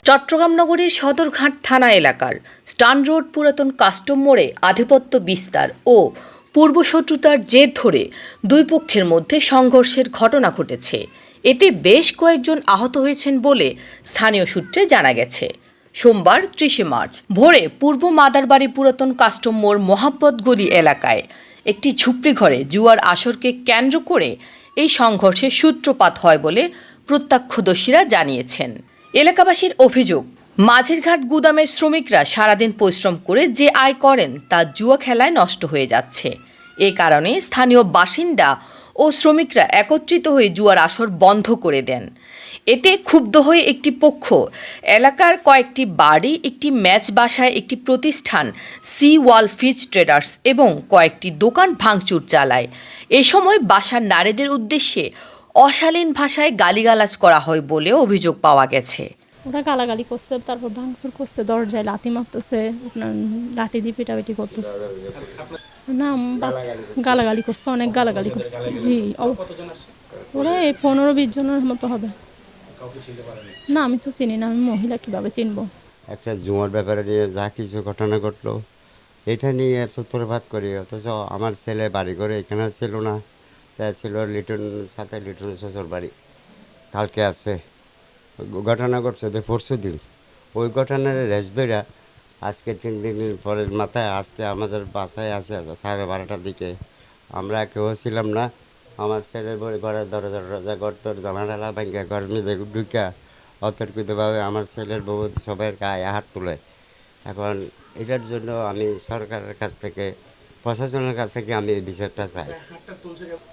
চট্টগ্রাম নগরীর সদরঘাট থানা এলাকার স্টান রোড পুরাতন কাস্টম মোড়ে আধিপত্য বিস্তার ও পূর্বশত্রুতার জের ধরে দুই পক্ষের মধ্যে সংঘর্ষের ঘটনা ঘটেছে। এতে বেশ কয়েকজন আহত হয়েছেন বলে স্থানীয় সূত্রে জানা গেছে। সোমবার ৩০ মার্চ ভোরে পূর্ব মাদারবাড়ি পুরাতন কাস্টম মোড় মোহাম্মদ গলি এলাকায় একটি ঝুপড়ি ঘরে জুয়ার আসরকে কেন্দ্র করে এই সংঘর্ষের সূত্রপাত হয় বলে প্রত্যক্ষদর্শীরা জানিয়েছেন। এলাকাবাসীর অভিযোগ, মাঝেরঘাট গুদামের শ্রমিকরা সারাদিন পরিশ্রম করে যে আয় করেন তা জুয়া খেলায় নষ্ট হয়ে যাচ্ছে। এ কারণে স্থানীয় বাসিন্দা ও শ্রমিকরা একত্রিত হয়ে জুয়ার আসর বন্ধ করে দেন। এতে ক্ষুব্ধ হয়ে একটি পক্ষ এলাকার কয়েকটি বাড়ি, একটি ম্যাচ বাসায়, একটি প্রতিষ্ঠান সি ওয়াল ফিচ ট্রেডার্স এবং কয়েকটি দোকান ভাঙচুর চালায়। এ সময় বাসার নারীদের উদ্দেশ্যে অশালীন ভাষায় গালিগালাজ করা হয় বলে অভিযোগ পাওয়া গেছে। ওরা গালাগালি করছে, তারপর ভাঙচুর করছে, দরজায় লাথি মারতেছে, আপনার লাঠি দিয়ে পিটাপিটি করতেছে। না, গালাগালি করছে, অনেক গালাগালি করছে। জি, ওরা এই 15-20 জনের মতো হবে। না, আমি তো চিনি না, আমি মহিলা কিভাবে চিনবো। একটা জুয়ার ব্যাপারে নিয়ে যা কিছু ঘটনা ঘটলো এটা নিয়ে সূত্রপাত করি, অথচ আমার ছেলে বাড়ি করে এখানে ছিল না, ছিল লিটন সাথে লিটন শ্বশুর বাড়ি। কালকে আছে ঘটনা ঘটছে পরশু দিন, ওই ঘটনার রেস ধরা আজকে 3 দিন পরের মাথায় আজকে আমাদের বাসায় আসে 12:30টার দিকে। আমরা কেউ ছিলাম না, আমার ছেলের ঘরের দরজা ঘর জানালা ভেঙে ঘর মেঝে ঢুকা অতর্কিতভাবে আমার ছেলের বউ সবাই গায়ে হাত তুলে। এখন এটার জন্য আমি সরকারের কাছ থেকে, প্রশাসনের কাছ থেকে আমি এই বিচারটা চাই।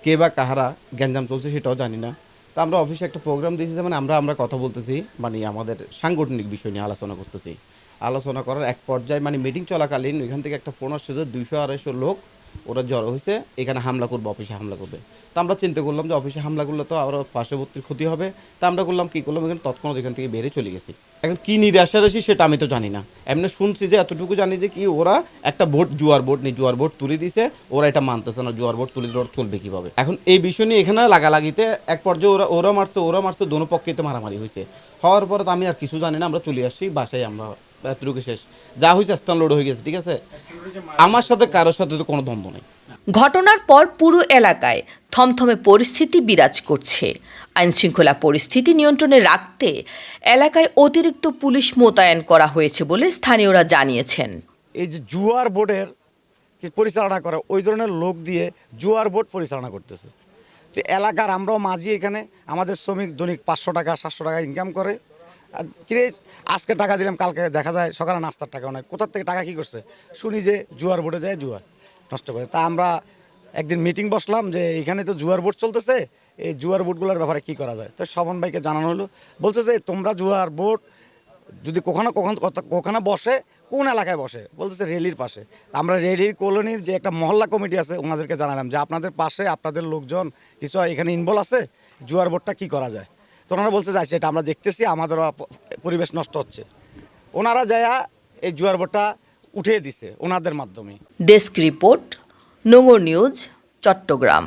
কে বা কাহারা গ্যাঞ্জাম চলছে সেটাও জানি না। তো আমরা অফিসে একটা প্রোগ্রাম দিয়েছি, মানে আমরা কথা বলতেছি, মানে আমাদের সাংগঠনিক বিষয় নিয়ে আলোচনা করতেছি। আলোচনা করার এক পর্যায়ে মানে মিটিং চলাকালীন ওইখান থেকে একটা ফোন আসছে যে 200-250 লোক ওরা জড়ো হয়েছে, এখানে হামলা করবে, অফিসে হামলা করবে। তো আমরা চিন্তা করলাম যে অফিসে হামলা করলে তো আবার পার্শ্ববর্তীর ক্ষতি হবে। তা আমরা কী করলাম, এখানে তৎক্ষণাৎ এখান থেকে বেরিয়ে চলে গেছি। এখন কী নিরাশারাশি সেটা আমি তো জানি না, এমনি শুনছি যে এতটুকু জানি যে কি ওরা একটা জুয়ার বোর্ড তুলে দিছে, ওরা এটা মানতেছে না, জুয়ার বোর্ড তুলে দিলে ওরা চলবে কীভাবে। এখন এই বিষয় নিয়ে এখানে লাগালাগিতে এক পর্যায়ে ওরা মারছে, দোনো পক্ষেতে মারামারি হয়েছে। হওয়ার পরে তো আমি আর কিছু জানি না, আমরা চলে আসছি বাসায়। আমরা এতটুকু শেষ, যা হয়েছে স্ট্যান্ড লোড হয়ে গেছে, ঠিক আছে। আমার সাথে কারোর সাথে তো কোনো দ্বন্দ্ব নেই। ঘটনার পর পুরো এলাকায় থমথমে পরিস্থিতি বিরাজ করছে। আইনশৃঙ্খলা পরিস্থিতি নিয়ন্ত্রণে রাখতে এলাকায় অতিরিক্ত পুলিশ মোতায়েন করা হয়েছে বলে স্থানীয়রা জানিয়েছেন। এই যে জুয়ার বোর্ডের পরিচালনা করে ওই ধরনের লোক দিয়ে জুয়ার বোর্ড পরিচালনা করতেছে। তো এলাকার আমরাও মাঝি, এখানে আমাদের শ্রমিক দৈনিক 500 টাকা 700 টাকা ইনকাম করে। কিরে আজকে টাকা দিলাম, কালকে দেখা যায় সকালে নাস্তার টাকা অনেক, কোথার থেকে টাকা কী করছে শুনি যে জুয়ার বোর্ডে যায় জুয়া নষ্ট করে। তা আমরা একদিন মিটিং বসলাম যে এখানে তো জুয়ার বোর্ড চলতেছে, এই জুয়ার বোর্ডগুলোর ব্যাপারে কী করা যায়। তো শোভন ভাইকে জানানো হলো, বলছে যে তোমরা জুয়ার বোর্ড যদি কখনো বসে, কোন এলাকায় বসে, বলতেছে রেলির পাশে। আমরা রেলির কলোনির যে একটা মহল্লা কমিটি আছে ওনাদেরকে জানালাম যে আপনাদের পাশে আপনাদের লোকজন কিছু এখানে ইনভলভ আছে, জুয়ার বোর্ডটা কী করা যায়। তো ওনারা বলছে যে এটা আমরা দেখতেছি, আমাদের পরিবেশ নষ্ট হচ্ছে। ওনারা যায় এই জুয়ার বোর্ডটা উঠিয়ে দিছে ওনাদের মাধ্যমে। Desk report, Nongor news, Chittagong.